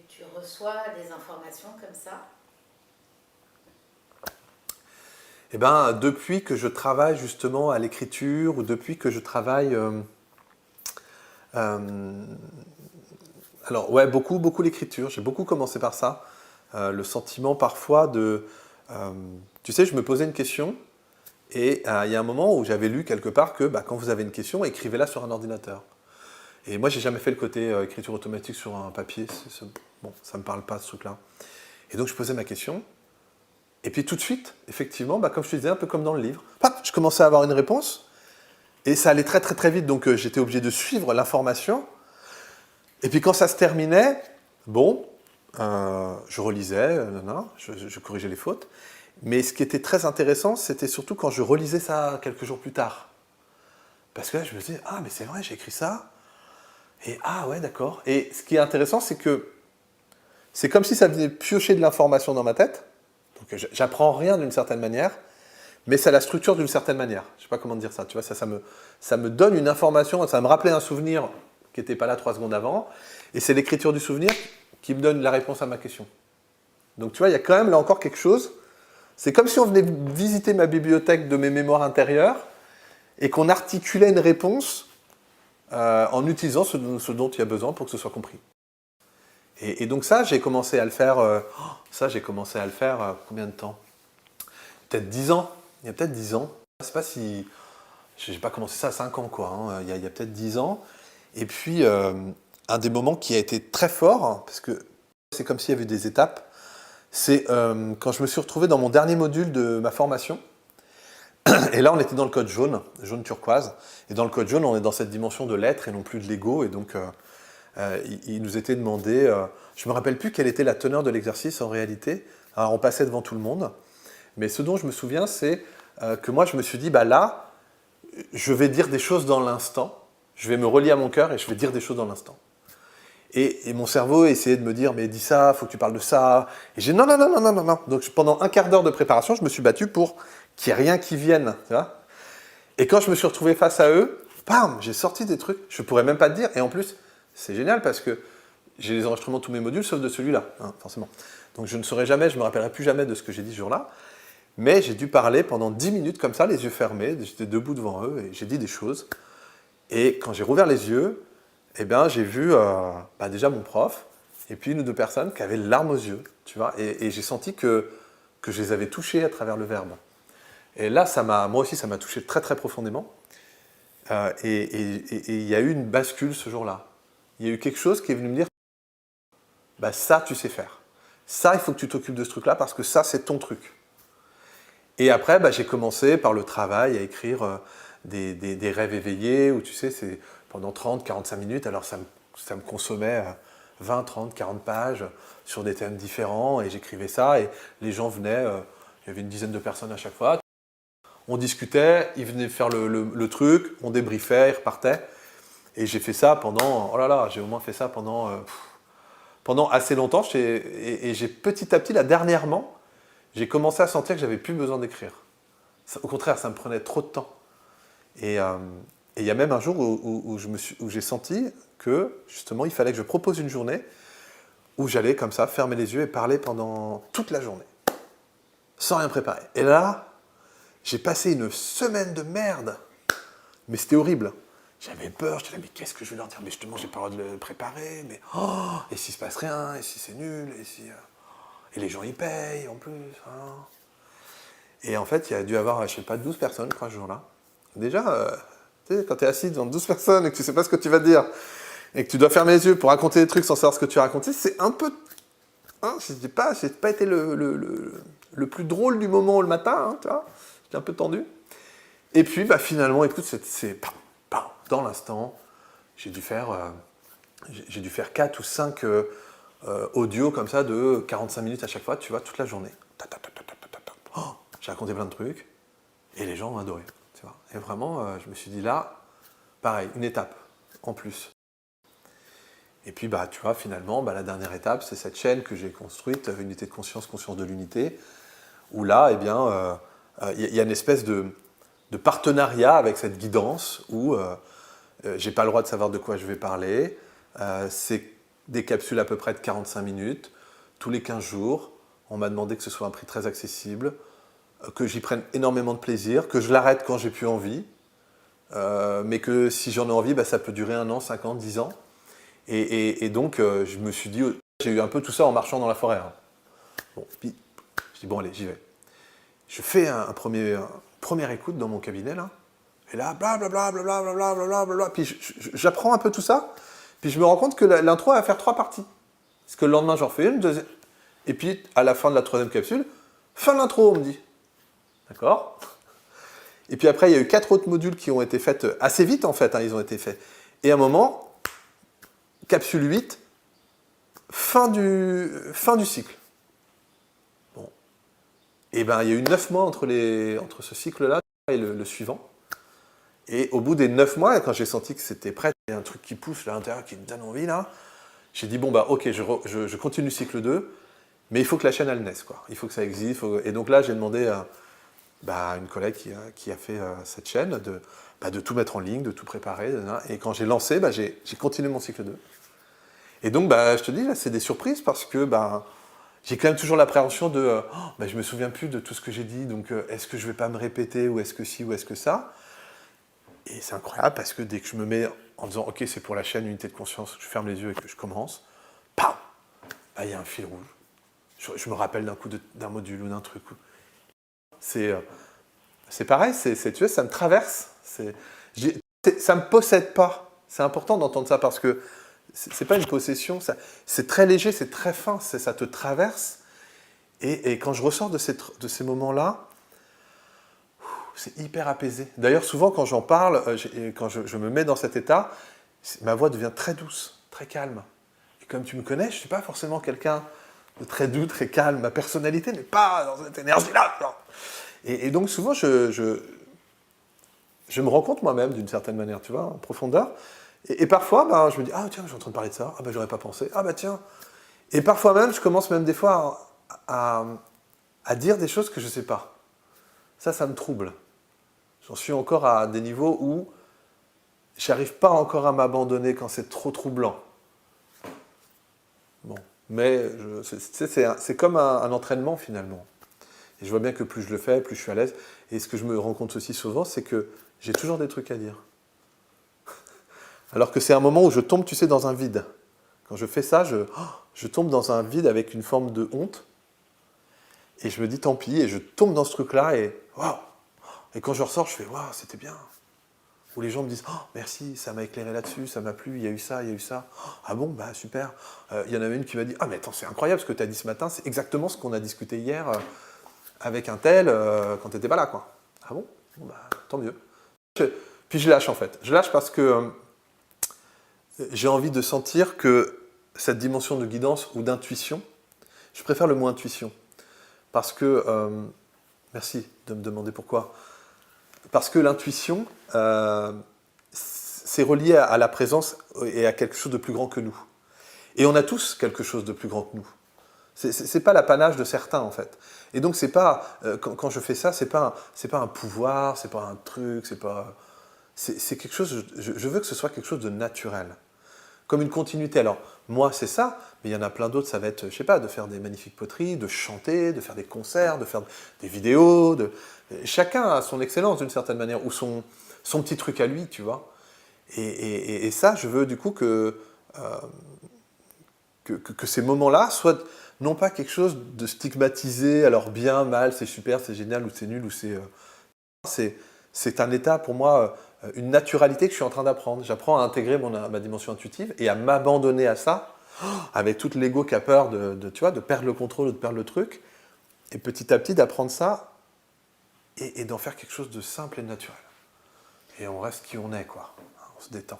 tu reçois des informations comme ça? Eh ben, depuis que je travaille justement à l'écriture, ou depuis que je travaille... euh, alors, ouais, beaucoup l'écriture. J'ai beaucoup commencé par ça. Le sentiment parfois de... euh, tu sais, je me posais une question, et il y a un moment où j'avais lu quelque part que quand vous avez une question, écrivez-la sur un ordinateur. Et moi, j'ai jamais fait le côté écriture automatique sur un papier. Bon, ça me parle pas, ce truc-là. Et donc, je posais ma question. Et puis tout de suite, effectivement, comme je te disais, un peu comme dans le livre, je commençais à avoir une réponse, et ça allait très vite, donc j'étais obligé de suivre l'information. Et puis quand ça se terminait, bon, je relisais, je corrigeais les fautes. Mais ce qui était très intéressant, c'était surtout quand je relisais ça quelques jours plus tard. Parce que là, je me disais, ah mais c'est vrai, j'ai écrit ça. Et ah ouais, d'accord. Et ce qui est intéressant, c'est que c'est comme si ça venait piocher de l'information dans ma tête. Donc j'apprends rien d'une certaine manière, mais ça la structure d'une certaine manière. Je ne sais pas comment dire ça. Tu vois, ça me donne une information, ça me rappelait un souvenir qui n'était pas là 3 secondes avant, et c'est l'écriture du souvenir qui me donne la réponse à ma question. Donc tu vois, il y a quand même là encore quelque chose. C'est comme si on venait visiter ma bibliothèque de mes mémoires intérieures et qu'on articulait une réponse en utilisant ce dont il y a besoin pour que ce soit compris. Et donc ça, j'ai commencé à le faire. Combien de temps? Peut-être 10 ans. Il y a peut-être 10 ans. Je ne sais pas si... Je n'ai pas commencé ça à 5 ans, quoi. Hein. Il y a peut-être 10 ans. Et puis, un des moments qui a été très fort, parce que c'est comme s'il y avait des étapes, c'est quand je me suis retrouvé dans mon dernier module de ma formation. Et là, on était dans le code jaune, jaune turquoise. Et dans le code jaune, on est dans cette dimension de l'être et non plus de l'ego. Et donc, il nous était demandé... je ne me rappelle plus quelle était la teneur de l'exercice en réalité. Alors, on passait devant tout le monde. Mais ce dont je me souviens, c'est que moi, je me suis dit, là, je vais dire des choses dans l'instant. Je vais me relier à mon cœur et je vais dire des choses dans l'instant. Et mon cerveau essayait de me dire, mais dis ça, faut que tu parles de ça. Et j'ai non. Donc pendant un quart d'heure de préparation, je me suis battu pour qu'il n'y ait rien qui vienne. Tu vois. Et quand je me suis retrouvé face à eux, bam, j'ai sorti des trucs, je ne pourrais même pas te dire. Et en plus, c'est génial parce que j'ai les enregistrements de tous mes modules, sauf de celui-là, forcément. Donc je ne saurais jamais, je ne me rappellerai plus jamais de ce que j'ai dit ce jour-là. Mais j'ai dû parler pendant 10 minutes comme ça, les yeux fermés. J'étais debout devant eux et j'ai dit des choses. Et quand j'ai rouvert les yeux, eh bien, j'ai vu déjà mon prof et puis une ou deux personnes qui avaient les larmes aux yeux. Tu vois, et j'ai senti que je les avais touchés à travers le verbe. Et là, moi aussi, ça m'a touché très profondément. Et il y a eu une bascule ce jour-là. Il y a eu quelque chose qui est venu me dire, ça, tu sais faire. Ça, il faut que tu t'occupes de ce truc-là parce que ça, c'est ton truc. Et après, j'ai commencé par le travail à écrire des rêves éveillés, où tu sais, c'est pendant 30, 45 minutes, alors ça me consommait 20, 30, 40 pages sur des thèmes différents, et j'écrivais ça, et les gens venaient, il y avait une dizaine de personnes à chaque fois, on discutait, ils venaient faire le truc, on débriefait, ils repartaient, et j'ai fait ça pendant, j'ai au moins fait ça pendant assez longtemps, et j'ai petit à petit, là, dernièrement, j'ai commencé à sentir que j'avais plus besoin d'écrire. Au contraire, ça me prenait trop de temps. Et il y a même un jour où j'ai senti que, justement, il fallait que je propose une journée où j'allais, comme ça, fermer les yeux et parler pendant toute la journée, sans rien préparer. Et là, j'ai passé une semaine de merde. Mais c'était horrible. J'avais peur, j'étais là, mais qu'est-ce que je vais leur dire? Mais justement, j'ai pas le droit de le préparer, mais et s'il se passe rien, et si c'est nul, et si... Et les gens y payent en plus. Hein. Et en fait, il y a dû avoir, je sais pas, 12 personnes, je crois, ce jour-là. Déjà, tu sais, quand tu es assis devant 12 personnes et que tu sais pas ce que tu vas dire, et que tu dois fermer les yeux pour raconter des trucs sans savoir ce que tu as raconté, c'est un peu... Hein, j'ai pas été le plus drôle du moment le matin, hein, tu vois. J'étais un peu tendu. Et puis, finalement, écoute, dans l'instant, j'ai dû faire 4 ou 5 audios comme ça de 45 minutes à chaque fois, tu vois, toute la journée. J'ai raconté plein de trucs et les gens ont adoré. Tu vois. Et vraiment, je me suis dit là, pareil, une étape en plus. Et puis, tu vois, finalement, la dernière étape, c'est cette chaîne que j'ai construite, Unité de conscience, conscience de l'unité, où là, eh bien, y a une espèce de partenariat avec cette guidance où j'ai pas le droit de savoir de quoi je vais parler. C'est des capsules à peu près de 45 minutes, tous les 15 jours. On m'a demandé que ce soit un prix très accessible, que j'y prenne énormément de plaisir, que je l'arrête quand j'ai plus envie, mais que si j'en ai envie, ça peut durer 1 an, 5 ans, 10 ans. Et donc, je me suis dit, j'ai eu un peu tout ça en marchant dans la forêt. Hein. Bon, puis, je dis, bon, allez, j'y vais. Je fais une première écoute dans mon cabinet, là. Et là, blablabla, blablabla, blablabla. Puis j'apprends un peu tout ça. Puis je me rends compte que l'intro va faire 3 parties. Parce que le lendemain, j'en refais une, deuxième. Et puis, à la fin de la 3e capsule, fin de l'intro, on me dit. D'accord? Et puis après, il y a eu 4 autres modules qui ont été faits assez vite, en fait. Hein, ils ont été faits. Et à un moment, capsule 8, fin du cycle. Bon. Et bien, il y a eu 9 mois entre ce cycle-là et le suivant. Et au bout des 9 mois, quand j'ai senti que c'était prêt, il y a un truc qui pousse à l'intérieur, qui me donne envie, là, j'ai dit, bon, ok, je continue le cycle 2, mais il faut que la chaîne, elle naisse, quoi. Il faut que ça existe. Et donc là, j'ai demandé à une collègue qui a fait cette chaîne de tout mettre en ligne, de tout préparer. Et quand j'ai lancé, j'ai continué mon cycle 2. Et donc, je te dis, là, c'est des surprises parce que j'ai quand même toujours l'appréhension de je ne me souviens plus de tout ce que j'ai dit, donc est-ce que je ne vais pas me répéter, ou est-ce que si, ou est-ce que ça? Et c'est incroyable parce que dès que je me mets en disant ok, c'est pour la chaîne Unité de Conscience, je ferme les yeux et que je commence, pam, il y a un fil rouge. Je me rappelle d'un coup d'un module ou d'un truc. C'est pareil, tu vois, ça me traverse. Ça ne me possède pas. C'est important d'entendre ça parce que c'est pas une possession. C'est très léger, c'est très fin, ça te traverse. Et quand je ressors de ces moments-là, c'est hyper apaisé. D'ailleurs, souvent, quand j'en parle, quand je me mets dans cet état, ma voix devient très douce, très calme. Et comme tu me connais, je ne suis pas forcément quelqu'un de très doux, très calme. Ma personnalité n'est pas dans cette énergie-là. Et donc, souvent, je me rends compte moi-même, d'une certaine manière, tu vois, en profondeur. Et parfois, je me dis, ah tiens, je suis en train de parler de ça. Ah j'aurais pas pensé. Ah tiens. Et parfois même, je commence même des fois à dire des choses que je ne sais pas. Ça me trouble. J'en suis encore à des niveaux où j'arrive pas encore à m'abandonner quand c'est trop troublant. Bon, mais c'est comme un entraînement finalement. Et je vois bien que plus je le fais, plus je suis à l'aise. Et ce que je me rends compte aussi souvent, c'est que j'ai toujours des trucs à dire. Alors que c'est un moment où je tombe, tu sais, dans un vide. Quand je fais ça, je tombe dans un vide avec une forme de honte. Et je me dis tant pis, et je tombe dans ce truc-là, et waouh! Et quand je ressors, je fais waouh, c'était bien. Où les gens me disent merci, ça m'a éclairé là-dessus, ça m'a plu, il y a eu ça, il y a eu ça. Ah bon, super. Il y en avait une qui m'a dit mais attends, c'est incroyable ce que tu as dit ce matin, c'est exactement ce qu'on a discuté hier avec un tel quand tu n'étais pas là, quoi. Ah bon, tant mieux. Puis je lâche en fait. Je lâche parce que j'ai envie de sentir que cette dimension de guidance ou d'intuition, je préfère le mot intuition. Parce que, merci de me demander pourquoi. Parce que l'intuition, c'est relié à la présence et à quelque chose de plus grand que nous. Et on a tous quelque chose de plus grand que nous. C'est pas l'apanage de certains, en fait. Et donc, c'est pas, quand je fais ça, c'est pas un pouvoir, c'est pas un truc, c'est quelque chose, je veux que ce soit quelque chose de naturel. Comme une continuité. Alors, moi, c'est ça, mais il y en a plein d'autres, ça va être, je sais pas, de faire des magnifiques poteries, de chanter, de faire des concerts, de faire des vidéos. Chacun a son excellence, d'une certaine manière, ou son petit truc à lui, tu vois. Et ça, je veux du coup que ces moments-là soient non pas quelque chose de stigmatisé, alors bien, mal, c'est super, c'est génial, ou c'est nul, ou c'est un état, pour moi, une naturalité que je suis en train d'apprendre. J'apprends à intégrer ma dimension intuitive et à m'abandonner à ça, avec tout l'ego qui a peur tu vois, de perdre le contrôle ou de perdre le truc, et petit à petit d'apprendre ça et d'en faire quelque chose de simple et de naturel. Et on reste qui on est, quoi. On se détend.